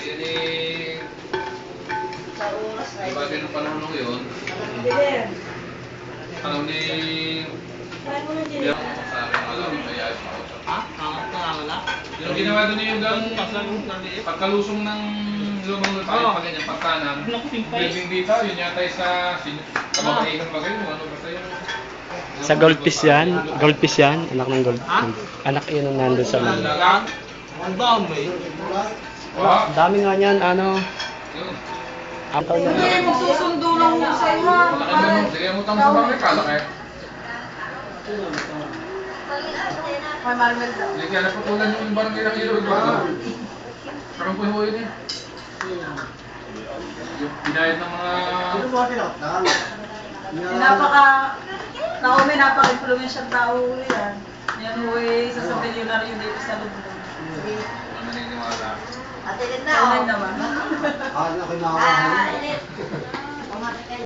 Yan eh... Diba ganun panahon nung yun? Panahon ni... Hindi ako sa akin alam, kaya ayos makausap. Ha? Wala? Yung ginawa doon yung pagkalusong ng lumang lupa, yung pag-ganyan, pagkanan, building dito, yun yata sa kababaihan ba kayo, ano basta yun? Sa goldfish yan? Goldfish yan? Anak ng gold. Anak yun ang nandun sa mga. Ang dami. Wala. Dami nga niyan, ano. Yun. Apaw niya. Hindi, magsusundo lang mo sa iyo. Malaki ba nun? Sige, mo tama sa barangay, kalaki. May marmel daw. Hindi kaya naputulan yung barangay ng ilog. Parang po yun eh. Yung binayad ng mga... Naomi, napaka-influential tao yan. Yan huwi sa milyonaryo dito sa Lubog. Ano naniniwala? Ate, ganda. Ano naman? Ah, nakin na ako.